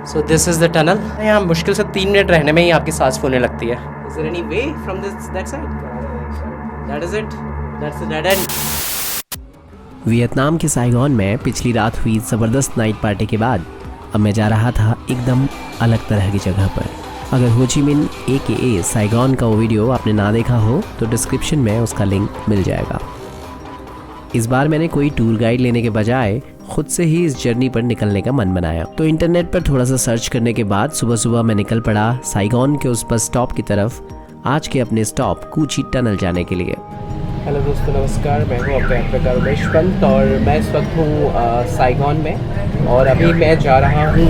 So this is the tunnel. यहाँ मुश्किल से 3 मिनट रहने में ही आपकी सांस फूलने लगती है। Is there any way from this that side? That is it, that's the dead end. Vietnam के साइगोन में पिछली रात हुई ज़बरदस्त नाइट पार्टी के बाद अब मैं जा रहा था एकदम अलग तरह की जगह पर। अगर हो ची मिन AKA साइगोन का वो वीडियो आपने ना देखा हो तो डिस्क्रिप्शन में उसका लिंक मिल जाएगा। इस बार मैंने कोई टूर गाइड लेने के बजाय खुद से ही इस जर्नी पर निकलने का मन बनाया। तो इंटरनेट पर थोड़ा सा सर्च करने के बाद सुबह सुबह मैं निकल पड़ा साइगोन के उस बस स्टॉप की तरफ, आज के अपने स्टॉप कू ची टनल जाने के लिए। हेलो दोस्तों, नमस्कार। मैं हूँ आपका यात्रा उमेश पंत और मैं इस वक्त हूँ साइगोन में और अभी मैं जा रहा हूँ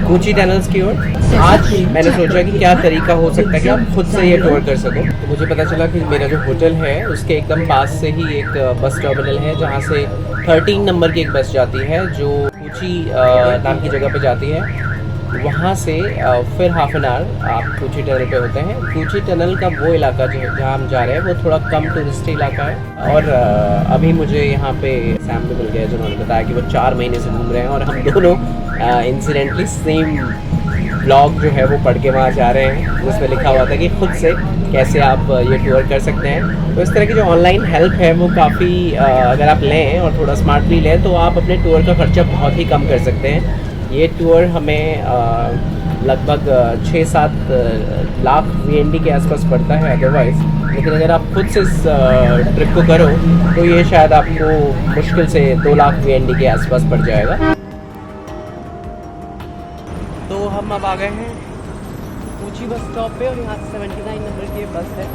कू ची टनल्स की ओर। आज मैंने सोचा कि क्या तरीका हो सकता है कि आप खुद से ये टूर कर सको। तो मुझे पता चला कि मेरा जो होटल है उसके एकदम पास से ही एक बस टर्मिनल है जहाँ से 13 नंबर की एक बस जाती है जो कू ची नाम की जगह पे जाती है। वहाँ से फिर हाफ एन आवर आप कू ची टनल पे होते हैं। कू ची टनल का वो इलाका जो जहाँ हम जा रहे हैं वो थोड़ा कम टूरिस्टी इलाका है और अभी मुझे यहाँ पे सैम भी मिल गया जिन्होंने बताया कि वो 4 महीने से घूम रहे हैं और हम दोनों इंसिडेंटली सेम ब्लॉग जो है वो पढ़ के वहाँ जा रहे हैं जिसमें लिखा हुआ था कि खुद से कैसे आप ये टूर कर सकते हैं। तो इस तरह की जो ऑनलाइन हेल्प है वो काफ़ी अगर आप लें और थोड़ा स्मार्टली लें तो आप अपने टूर का खर्चा बहुत ही कम कर सकते हैं। ये टूर हमें लगभग 6-7 लाख VND के आसपास पड़ता है अदरवाइज़, लेकिन अगर आप खुद से इस ट्रिप को करो तो ये शायद आपको मुश्किल से 2 लाख VND के आसपास पड़ जाएगा। तो हम अब आ गए हैं कू ची बस स्टॉप पे और यहाँ से 79 नंबर की बस है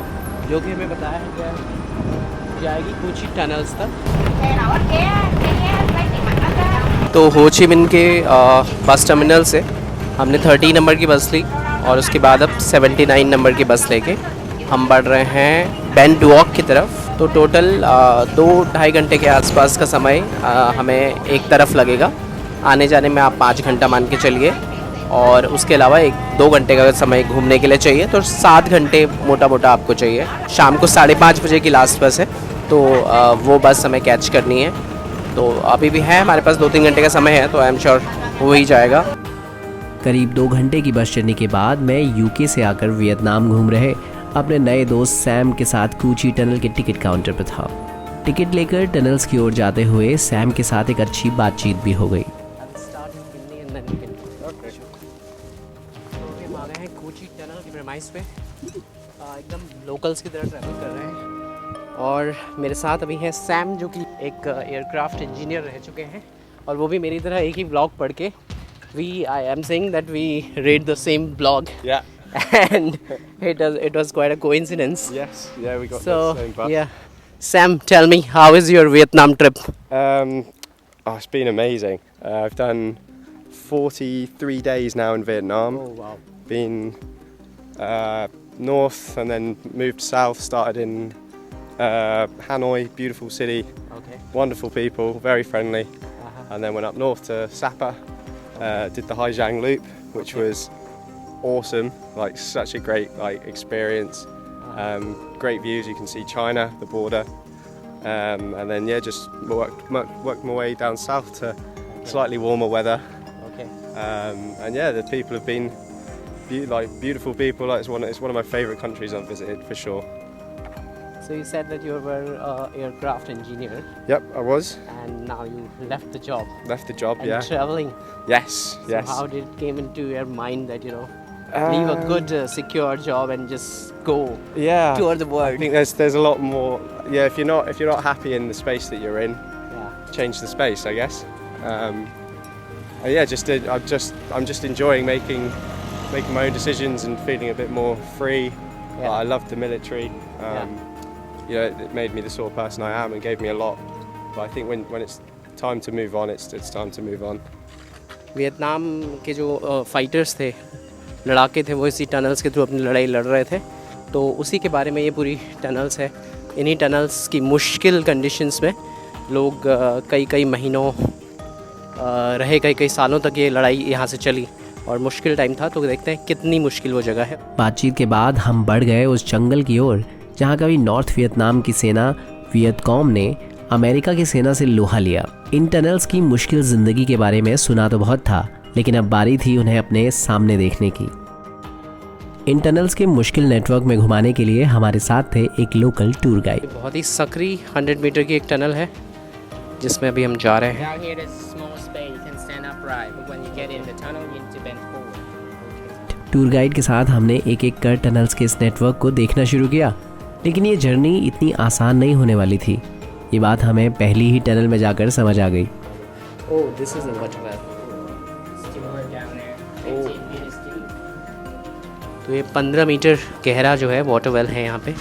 जो कि हमें बताया है कि जाएगी कू ची टनल्स तक। तो हो ची मिन के बस टर्मिनल से हमने 30 नंबर की बस ली और उसके बाद अब 79 नंबर की बस लेके हम बढ़ रहे हैं बेन डुओक की तरफ। तो टोटल 2-2.5 घंटे के आसपास का समय हमें एक तरफ लगेगा। आने जाने में आप 5 घंटा मान के चलिए और उसके अलावा 1-2 घंटे का समय घूमने के लिए चाहिए तो 7 घंटे मोटा मोटा आपको चाहिए। शाम को 5:30 बजे की लास्ट बस है तो वो बस हमें कैच करनी है। तो अभी भी है हमारे पास 2-3 घंटे का समय है तो आई एम श्योर हो ही जाएगा। करीब 2 घंटे की बस जर्नी के बाद मैं UK से आकर वियतनाम घूम रहे अपने नए दोस्त सैम के साथ कू ची टनल के टिकट काउंटर पर था। टिकट लेकर टनल्स की ओर जाते हुए सैम के साथ एक अच्छी बातचीत भी हो गई। कू ची टनल की प्रेमाइस पे एकदम लोकल्स की तरह ट्रैवल कर रहे हैं और मेरे साथ अभी है सैम जो कि एक एयरक्राफ्ट इंजीनियर रह चुके हैं और वो भी मेरी तरह एक ही ब्लॉग पढ़ के I am saying that we read the same blog. Yeah. And it was quite a coincidence. Yes. Yeah, we got So the same bus. yeah, Sam, tell me, how is your Vietnam trip? It's been amazing. I've done 43 days now in Vietnam. Oh wow. Been north and then moved south. Started in Hanoi, beautiful city, Okay. wonderful people, very friendly. And then went up north to Sapa. Did the Haijiang Loop, which was awesome. Like such a great experience. Great views. You can see China, the border. And then just worked my way down south to slightly warmer weather. Okay. And yeah, the people have been beautiful people. Like it's one of my favourite countries I've visited for sure. So you said that you were an aircraft engineer Yep, I was. and now you left the job Left the job, and yeah. traveling. Yes, So yes. how did it came into your mind that leave a good secure job and just go Yeah. tour the I world? think there's a lot more. Yeah, if you're not happy in the space that you're in, Yeah. change the space, I guess. Yeah, I'm just enjoying making my own decisions and feeling a bit more free. Yeah. I love the military. It made me the sort of person I am and gave me a lot. But I think when it's time to move on, it's time to move on. Vietnam के जो fighters थे, लड़ाके थे, वो इसी tunnels के through अपनी लड़ाई लड़ रहे थे। तो उसी के बारे में ये पूरी टनल्स है। इन्हीं टनल्स की मुश्किल कंडीशंस में लोग कई महीनों रहे, कई सालों तक ये लड़ाई यहाँ से चली और मुश्किल टाइम था। तो देखते हैं कितनी मुश्किल वो जगह है। बातचीत के बाद हम बढ़ गए उस जंगल की ओर जहाँ कभी नॉर्थ वियतनाम की सेना वियतकॉम ने अमेरिका की सेना से लोहा लिया। इन टनल्स की मुश्किल ज़िंदगी के बारे में सुना तो बहुत था, लेकिन अब बारी थी उन्हें अपने सामने देखने की। इन टनल्स के मुश्किल नेटवर्क में घुमाने के लिए हमारे साथ थे एक लोकल टूर गाइड। बहुत ही सकरी 100 मीटर की एक टनल है जिसमें अभी हम जा रहे हैं। Down here, there's a small space. You can stand upright, but when you get in the tunnel, you need to bend forward. Tour guide के साथ हमने एक एक कर टनल्स के इस नेटवर्क को देखना शुरू किया, लेकिन ये जर्नी इतनी आसान नहीं होने वाली थी। ये बात हमें पहली ही टनल में जाकर समझ आ गई। Oh, this is a water well. Steamer down there, 15 meters deep. तो ये 15 मीटर गहरा जो है वाटर वेल है यहाँ पे।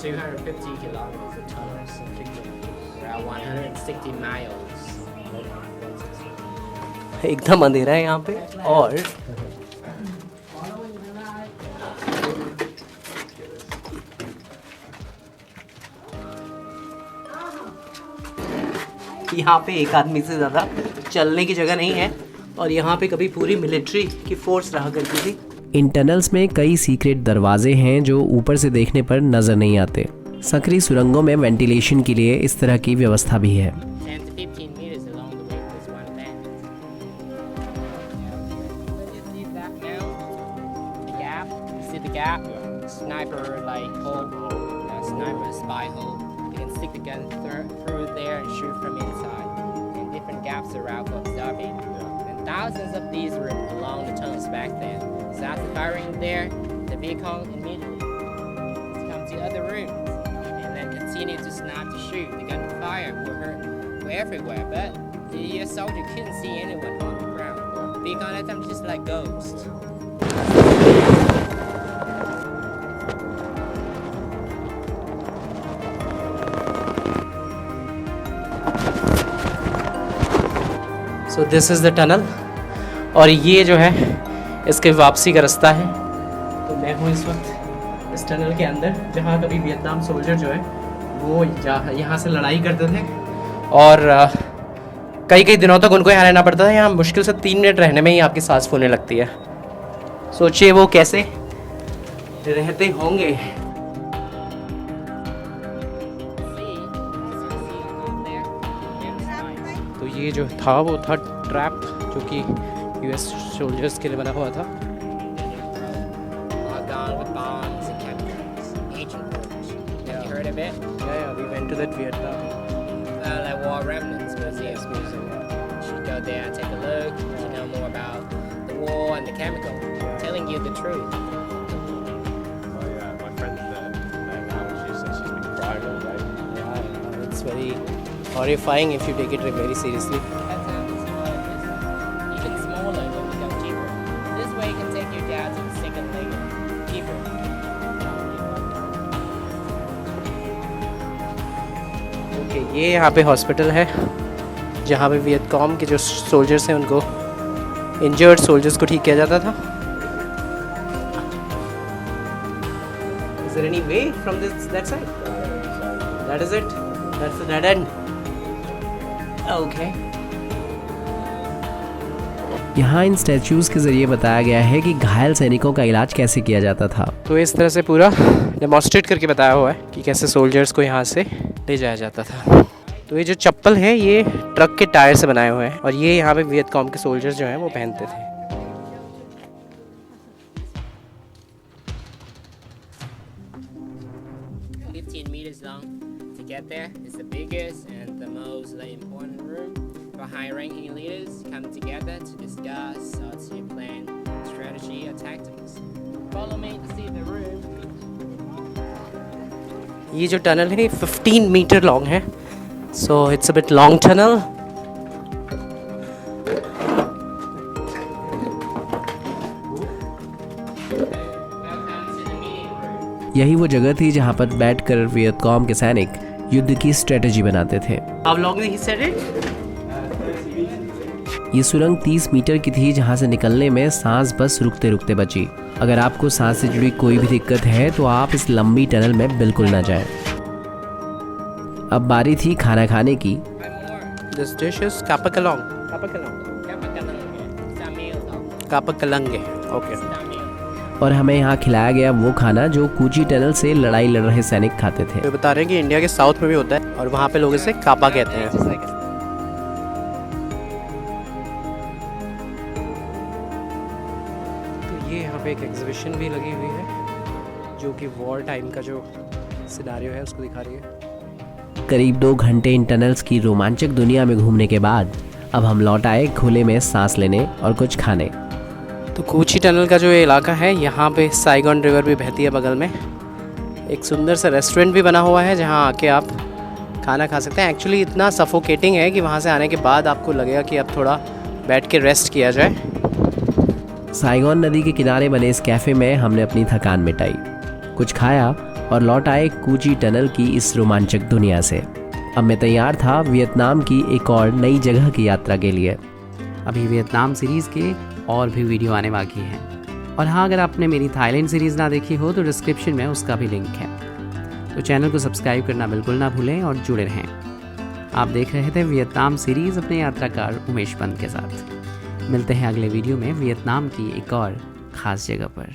250 kilometers of tunnels, around 160 miles. एकदम अंधेरा है यहाँ पे और यहाँ पे एक आदमी से ज़्यादा चलने की जगह नहीं है और यहाँ पे कभी पूरी मिलिट्री की फोर्स रहा करती थी। इन टनल्स में कई सीक्रेट दरवाजे हैं जो ऊपर से देखने पर नजर नहीं आते। सकरी सुरंगों में वेंटिलेशन के लिए इस तरह की व्यवस्था भी है। 10 to 15 meters along the way to this one bend. Let's just leave that now. The gap, you see the gap? Sniper like hole, sniper spy hole. You can stick the gun through there and shoot from inside. And different gaps around for observing. And thousands of these were along the tunnels back then. So after firing there, the vehicle immediately comes to other rooms. And then continue to snipe to shoot. The gunfire were everywhere, but the US soldier couldn't see anyone on the ground. Beacon at them just like ghosts. So this is the tunnel और ये जो है इसके वापसी का रास्ता है। तो मैं हूँ इस वक्त इस टनल के अंदर जहाँ कभी वियतनाम सोल्जर जो है वो यहाँ से लड़ाई करते थे और कई कई दिनों तक उनको यहाँ रहना पड़ता था। यहाँ मुश्किल से 3 मिनट रहने में ही आपकी सांस फूलने लगती है। सोचिए वो कैसे रहते होंगे। तो ये जो था वो था ट्रैप जो कि यूएस सोल्जर्स के लिए बना हुआ था। Gone with bombs and chemicals, agent force. Have you heard of it? Yeah, we went to that Vietnam. Like War Remnants Museum. You should go there and take a look to know more about the war and the chemical, telling you the truth. My friend's there now. She said she's been crying all day. Yeah, it's very horrifying if you take it very seriously. Even smaller will become cheaper. This way you can take your dad to the second layer. Cheaper. Okay, ये यहाँ पे hospital है जहाँ पे वियतकॉम के जो soldiers हैं उनको इंजर्ड सोल्जर्स को ठीक किया जाता था। Is there any way from that side? That is it. That's the dead end. Okay. यहाँ इन स्टैच्यूज के जरिए बताया गया है कि घायल सैनिकों का इलाज कैसे किया जाता था। तो इस तरह से पूरा डेमोन्स्ट्रेट करके बताया हुआ है कि कैसे सोल्जर्स को यहाँ से ले जाया जाता था। तो ये जो चप्पल है ये ट्रक के टायर से बनाए हुए हैं और ये यहाँ पे वियतकॉम के सोल्जर्स जो हैं वो पहनते थे। 15 meters long. To get there, it's the biggest and the most important room for high-ranking leaders come together to discuss how to plan strategy or tactics. Follow me to see the room. ये जो tunnel है 15 metre long है, so it's a bit long tunnel. यही वो जगह थी जहाँ पर बैठकर वियतकॉम के सैनिक युद्ध की स्ट्रेटजी बनाते थे। How long did he said it? ये सुरंग 30 मीटर की थी जहाँ से निकलने में सांस बस रुकते रुकते बची। अगर आपको सांस से जुड़ी कोई भी दिक्कत है तो आप इस लंबी टनल में बिल्कुल ना जाएं। अब बारी थी खाना खाने की। This dish is kapakalong. Kapakalange. Okay. और हमें यहाँ खिलाया गया वो खाना जो कूची टनल से लड़ाई लड़ रहे सैनिक खाते थे। तो बता रहे हैं कि इंडिया के साउथ में भी होता है और वहाँ पे लोग इसे कापा कहते हैं। पे एक एग्जीबिशन भी लगी हुई है जो कि वॉर टाइम का जो सिनारियो है उसको दिखा रही है। करीब 2 घंटे इन टनल्स की रोमांचक दुनिया में घूमने के बाद अब हम लौट आए खुले में सांस लेने और कुछ खाने। तो कोची टनल का जो ये इलाका है, यहाँ पे साइगॉन रिवर भी बहती है बगल में। एक सुंदर सा रेस्टोरेंट भी बना हुआ है जहाँ आके आप खाना खा सकते हैं। एक्चुअली इतना सफोकेटिंग है कि वहाँ से आने के बाद आपको लगेगा कि अब थोड़ा बैठ के रेस्ट किया जाए। साइगॉन नदी के किनारे बने इस कैफ़े में हमने अपनी थकान मिटाई, कुछ खाया और लौट आए कोची टनल की इस रोमांचक दुनिया से। अब मैं तैयार था वियतनाम की एक और नई जगह की यात्रा के लिए। अभी वियतनाम सीरीज़ के और भी वीडियो आने बाकी हैं। और हाँ, अगर आपने मेरी थाईलैंड सीरीज़ ना देखी हो तो डिस्क्रिप्शन में उसका भी लिंक है। तो चैनल को सब्सक्राइब करना बिल्कुल ना भूलें और जुड़े रहें। आप देख रहे थे वियतनाम सीरीज़ अपने यात्राकार उमेश पंत के साथ। मिलते हैं अगले वीडियो में वियतनाम की एक और ख़ास जगह पर।